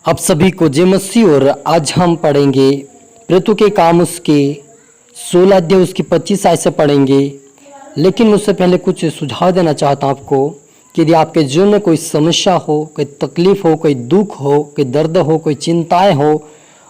आप सभी को जय मसीह। और आज हम पढ़ेंगे प्रेरितों के काम उसके 16 अध्याय उसकी 25 आयत से पढ़ेंगे। लेकिन उससे पहले कुछ सुझाव देना चाहता हूँ आपको कि यदि आपके जीवन में कोई समस्या हो, कोई तकलीफ हो, कोई दुख हो, कोई दर्द हो, कोई चिंताएं हो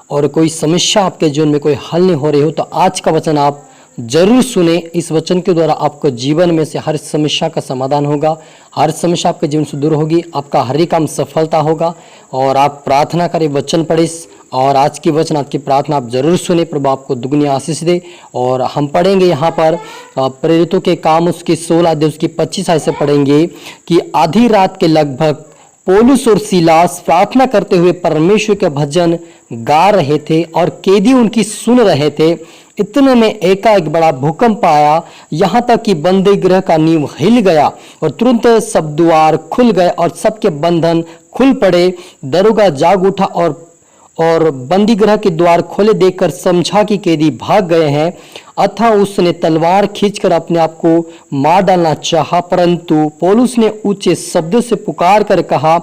और कोई समस्या आपके जीवन में कोई हल नहीं हो रही हो, तो आज का वचन आप जरूर सुने। इस वचन के द्वारा आपको जीवन में से हर समस्या का समाधान होगा, हर समस्या आपके जीवन से दूर होगी, आपका हर एक काम सफलता होगा। और आप प्रार्थना करें, वचन पढ़े और आज की वचन, आज की प्रार्थना आप जरूर सुने। प्रभु आपको दुगनी आशीष दे। और हम पढ़ेंगे यहाँ पर प्रेरितों के काम उसके 16 अध्याय उसकी 25 आयत से पढ़ेंगे कि आधी रात के लगभग पौलुस और सीलास प्रार्थना करते हुए परमेश्वर के भजन गा रहे थे और कैदी उनकी सुन रहे थे। इतने में एकाएक बड़ा भूकंप आया, यहाँ तक कि बंदी गृह का नींव हिल गया और तुरंत सब द्वार खुल गए और सबके बंधन खुल पड़े। दरोगा जाग उठा और बंदी गृह के द्वार खोले देखकर समझा कि कैदी भाग गए हैं। अतः उसने तलवार खींचकर अपने आप को मार डालना चाहा, परंतु पौलुस ने ऊंचे शब्दों से पुकार कर कहा,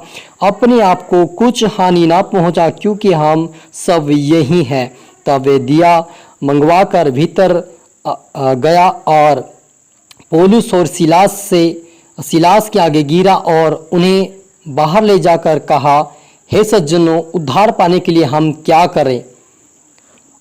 अपने आप को कुछ हानि ना पहुंचा, क्योंकि हम सब यही हैं। तब वे दिया मंगवाकर भीतर गया और पौलुस और सीलास के आगे गिरा और उन्हें बाहर ले जाकर कहा, हे सज्जनों, उद्धार पाने के लिए हम क्या करें?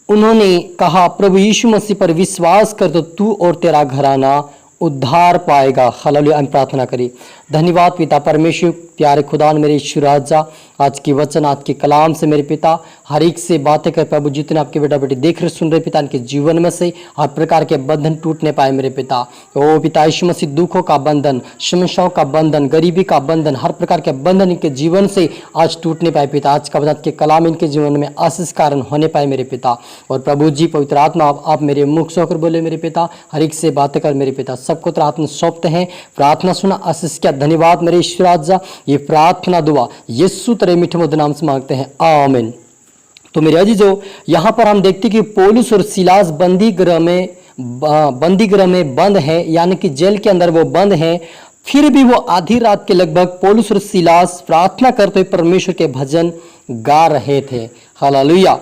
उन्होंने कहा, प्रभु यीशु मसीह पर विश्वास कर तो तू और तेरा घराना उद्धार पाएगा। हालेलुया। हम प्रार्थना करें। धन्यवाद पिता परमेश्वर, प्यारे खुदा मेरे ईश्वर राजा, आज की वचन, आज के कलाम से मेरे पिता हर एक से बातें कर प्रभु। जितने आपके बेटा बेटी देख रहे सुन रहे पिता, इनके जीवन में से हर प्रकार के बंधन टूटने पाए मेरे पिता। ओ पिता यीशु मसीह, दुखों का बंधन, समस्याओं का बंधन, गरीबी का बंधन, हर प्रकार के बंधन इनके जीवन से आज टूटने पाए पिता। आज का वचन के कलाम इनके जीवन में आशीष कारण होने पाए मेरे पिता। और प्रभु जी पवित्र आत्मा आप मेरे मुख से होकर बोले मेरे पिता, हर एक से बातें कर मेरे पिता। सबको तो आत्मा सौंपते हैं। प्रार्थना सुना, आशीष क्या। धन्यवाद मेरे ईश्वर राजा। ये प्रार्थना दुआ यीशु तेरे मीठे मधुर नाम से मांगते हैं, आमीन। तो मेरे अजीजों, यहाँ पर हम देखते कि पौलुस और सीलास बंदी गृह में बंद है, यानी कि जेल के अंदर वो बंद है। फिर भी वो आधी रात के लगभग पौलुस और सीलास प्रार्थना करते हुए परमेश्वर के भजन गा रहे थे। हालेलुया।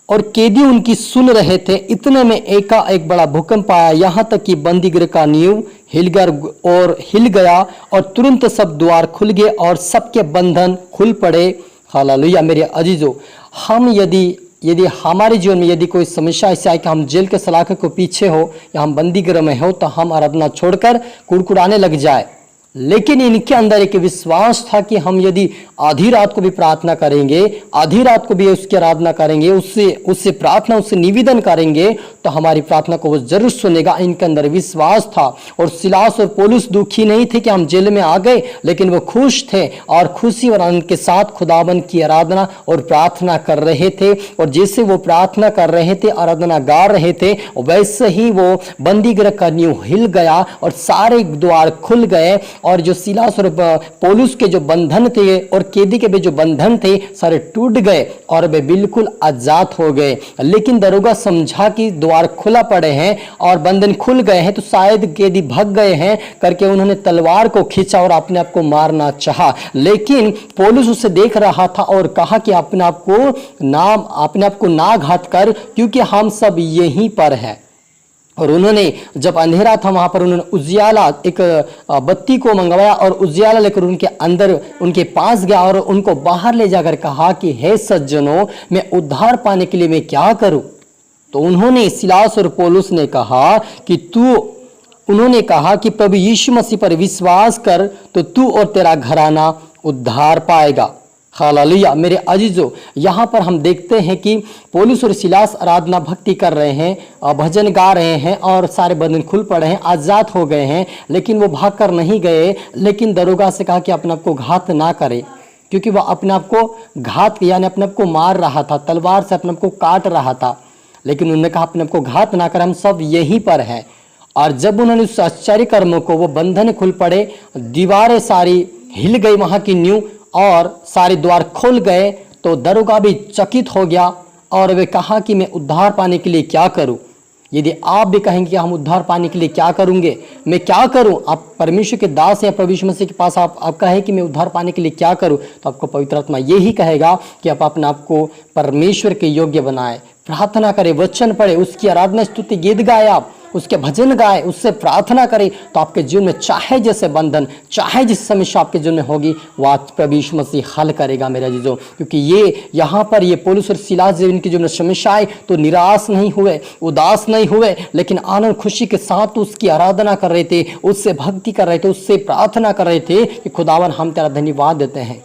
और कैदी उनकी सुन रहे थे। इतने में एकाएक बड़ा भूकंप आया, यहाँ तक कि बंदी गृह का नींव हिल गया और तुरंत सब द्वार खुल गए और सबके बंधन खुल पड़े। हालेलुया। मेरे अजीजों, हम यदि हमारे जीवन में यदि कोई समस्या ऐसी आए कि हम जेल के सलाखे को पीछे हो या हम बंदी गृह में हो, तो हम आराधना छोड़कर कुड़कुड़ाने लग जाए। लेकिन इनके अंदर एक विश्वास था कि हम यदि आधी रात को भी प्रार्थना करेंगे, आधी रात को भी उसकी आराधना करेंगे, उससे निवेदन करेंगे, तो हमारी प्रार्थना को वो जरूर सुनेगा। इनके अंदर विश्वास था। और सीलास और पौलुस दुखी नहीं थे कि हम जेल में आ गए, लेकिन वो खुश थे और खुशी और आनंद के साथ खुदाबंद की आराधना और प्रार्थना कर रहे थे। और जैसे वो प्रार्थना कर रहे थे, आराधना गा रहे थे, वैसे ही वो बंदी गृह का नींव हिल गया और सारे द्वार खुल गए। और जो सीलास और पौलुस के जो बंधन थे और कैदी के भी जो बंधन थे, सारे टूट गए और वे बिल्कुल आजाद हो गए। लेकिन दरोगा समझा कि द्वार खुला पड़े हैं और बंधन खुल गए हैं, तो शायद कैदी भाग गए हैं करके उन्होंने तलवार को खींचा और अपने आप को मारना चाहा। लेकिन पौलुस उसे देख रहा था और कहा कि अपने आप को ना घात कर, क्योंकि हम सब यहीं पर हैं। और उन्होंने जब अंधेरा था वहां पर उन्होंने उजियाला एक बत्ती को मंगवाया और उजियाला लेकर उनके पास गया और उनको बाहर ले जाकर कहा कि हे सज्जनों, मैं उद्धार पाने के लिए मैं क्या करूं? तो उन्होंने सीलास और पौलुस ने कहा कि प्रभु यीशु मसीह पर विश्वास कर तो तू और तेरा घराना उद्धार पाएगा। हालेलुया। मेरे अजीजों, यहाँ पर हम देखते हैं कि पौलुस और सीलास आराधना भक्ति कर रहे हैं, भजन गा रहे हैं और सारे बंधन खुल पड़े हैं, आजाद हो गए हैं। लेकिन वो भाग कर नहीं गए, लेकिन दरोगा से कहा कि अपने आप को घात ना करे, क्योंकि वह अपने आप को घात यानी अपने आप को मार रहा था, तलवार से अपने आप को काट रहा था। लेकिन उन्होंने कहा अपने आप को घात ना करे, हम सब यहीं पर हैं। और जब उन्होंने उस आश्चर्य कर्म को, वो बंधन खुल पड़े, दीवारें सारी हिल गई वहां की नींव और सारे द्वार खुल गए, तो दरोगा भी चकित हो गया और वे कहा कि मैं उद्धार पाने के लिए क्या करूं? यदि आप भी कहेंगे कि हम उद्धार पाने के लिए क्या करूंगे, मैं क्या करूं, आप परमेश्वर के दास हैं, प्रभु यीशु मसीह के पास आप कहें कि मैं उद्धार पाने के लिए क्या करूं, तो आपको पवित्र आत्मा यही कहेगा कि आप अपने आप को परमेश्वर के योग्य बनाए, प्रार्थना करें, वचन पढ़े, उसकी आराधना स्तुति गीत गाए, आप उसके भजन गाए, उससे प्रार्थना करें, तो आपके जीवन में चाहे जैसे बंधन, चाहे जिस समस्या आपके जीवन में होगी, वो आज प्रभु यीशु मसीह हल करेगा मेरा जीजो। क्योंकि ये यहाँ पर ये पौलुस और सीलास जब इनके जीवन में समस्या आई तो निराश नहीं हुए, उदास नहीं हुए, लेकिन आनंद खुशी के साथ उसकी आराधना कर रहे थे, उससे भक्ति कर रहे थे, उससे प्रार्थना कर रहे थे कि खुदावन हम तेरा धन्यवाद देते हैं।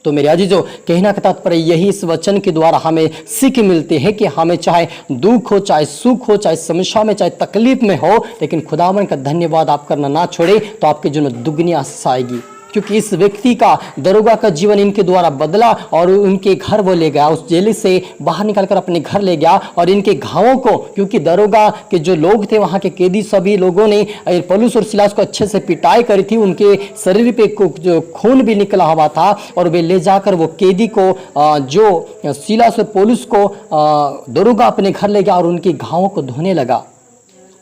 तो मेरे अजीजों, कहना का तात्पर्य यही इस वचन के द्वारा हमें सीख मिलती है कि हमें चाहे दुख हो, चाहे सुख हो, चाहे समस्या में, चाहे तकलीफ में हो, लेकिन खुदावन का धन्यवाद आप करना ना छोड़े, तो आपके जीवन में दुगनी आशीष आएगी। क्योंकि इस व्यक्ति का, दरोगा का जीवन इनके द्वारा बदला और उनके घर वो ले गया, उस जेल से बाहर निकालकर अपने घर ले गया और इनके घावों को, क्योंकि दरोगा के जो लोग थे, वहाँ के कैदी, सभी लोगों ने पौलुस और सीलास को अच्छे से पिटाई करी थी, उनके शरीर पे जो खून भी निकला हुआ था, और वे ले जाकर वो कैदी को, जो सीलास और पौलुस को, दरोगा अपने घर ले गया और उनके घावों को धोने लगा,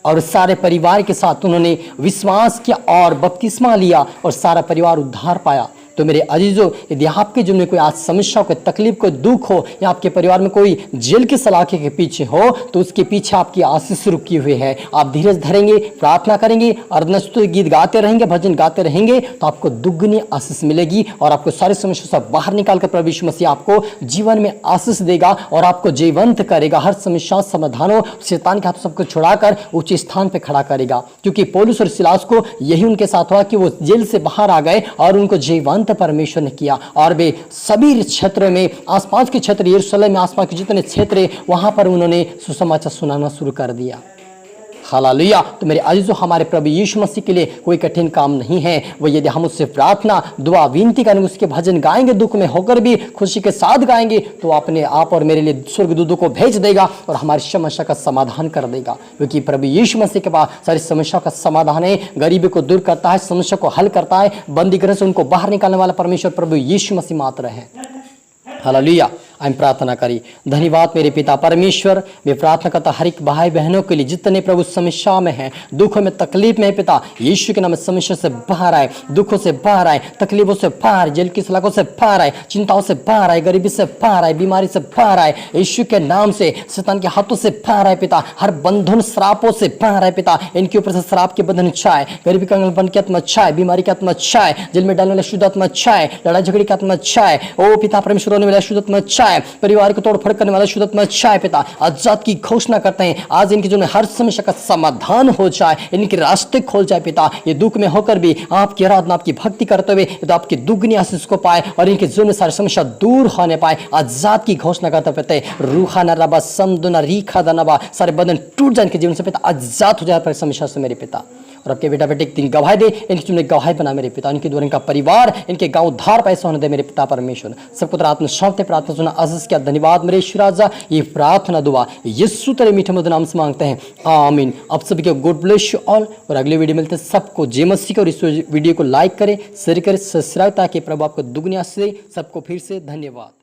और सारे परिवार के साथ उन्होंने विश्वास किया और बपतिस्मा लिया और सारा परिवार उद्धार पाया। तो मेरे अजीजों, यदि आपके जीवन में कोई आज समस्या, कोई तकलीफ, कोई दुख हो, या आपके परिवार में कोई जेल के सलाखे के पीछे हो, तो उसके पीछे आपकी आशीष रुकी हुई है। आप धीरज धरेंगे, प्रार्थना करेंगे, अर्धनस्तुति गीत गाते रहेंगे, भजन गाते रहेंगे, तो आपको दुगनी आशीष मिलेगी और आपको सारी समस्या से बाहर निकालकर प्रभु यीशु मसीह आपको जीवन में आशीष देगा और आपको जयवंत करेगा। हर समस्या समाधान हो, शैतान के हाथों सबको छुड़ाकर ऊंचे स्थान पर खड़ा करेगा। क्योंकि पौलुस और सीलास को यही उनके साथ हुआ कि वो जेल से बाहर आ गए और उनको जयवंत परमेश्वर ने किया, और वे सभी क्षेत्र में, आसपास के क्षेत्र, यरूशलेम में आसपास के जितने क्षेत्र, वहां पर उन्होंने सुसमाचार सुनाना शुरू कर दिया। हालेलुया। तो मेरे अजीजों, हमारे प्रभु यीशु मसीह के लिए कोई कठिन काम नहीं है। वो यदि हम उससे प्रार्थना, दुआ, विनती करेंगे, उसके भजन गाएंगे, दुख में होकर भी खुशी के साथ गाएंगे, तो अपने आप और मेरे लिए स्वर्गदूतों को भेज देगा और हमारी समस्या का समाधान कर देगा। क्योंकि प्रभु यीशु मसीह के पास सारी समस्या का समाधान है, गरीबी को दूर करता है, समस्या को हल करता है, बंदी गृह से उनको बाहर निकालने वाला परमेश्वर प्रभु यीशु मसीह मात्र है। हालेलुया। हम प्रार्थना करी। धन्यवाद मेरे पिता परमेश्वर, मैं प्रार्थना करता हर एक भाई बहनों के लिए जितने प्रभु समस्या में हैं, दुखों में, तकलीफ में, पिता यीशु के नाम में समस्या से बाहर आए, दुखों से बाहर आए, तकलीफों से बाहर, जेल की सलाखों से बाहर आए, चिंताओं से बाहर आए, गरीबी से बाहर आए, बीमारी से बाहर आए, यीशु के नाम से शैतान के हाथों से बाहर आए पिता, हर बंधन श्रापों से बाहर आए पिता, इनके ऊपर से श्राप के बंधन छाए, गरीबी का बन की आत्मा छाए, बीमारी की आत्मा छाए, जेल में डालने वाला शुद्ध आत्मा छाए, लड़ाई झगड़े की आत्मा छाए, ओ पिता परमेश्वर होने वाला शुद्ध आत्मा छाए, परिवार को तोड़फोड़ करने वाला शुद्ध आत्मा छाए पिता। आजाद की घोषणा करते हैं, आज इनके जीवन में हर समस्या का समाधान हो जाए, इनके रास्ते खोल जाए पिता। ये दुख में होकर भी आपकी आराधना, आपकी भक्ति करते हुए तो आपकी दुगनी आशीष को पाए और इनके जीवन में सारी समस्या दूर होने पाए। आजाद की घोषणा करते पिता, रूहाना रबा समदुना रीखा दनबा, सारे बंधन टूट जाए इनके जीवन से पिता, आजाद हो जाए समस्या से मेरे पिता। और आपके बेटा बेटे एक दिन गवाही दे, इनकी तुमने गवाही बना मेरे पिता, इनके द्वारा इनका परिवार, इनके गांव उद्धार पैसा होने दे मेरे पिता परमेश्वर। सबको तेरा आत्मा सौंपते, प्रार्थना सुना, आशीष किया, धन्यवाद मेरे ईश्वर राजा। ये प्रार्थना दुआ यीशु तेरे मीठे मधुर नाम से मांगते हैं, आमीन। अब सभी को गुड ब्लेस यू ऑल, और अगले वीडियो मिलते हैं। सबको जय मसीह। और इस वीडियो को लाइक करें, शेयर करें, सब्सक्राइब, ताकि प्रभु आपको दुगनी आशीष दे। सबको फिर से धन्यवाद।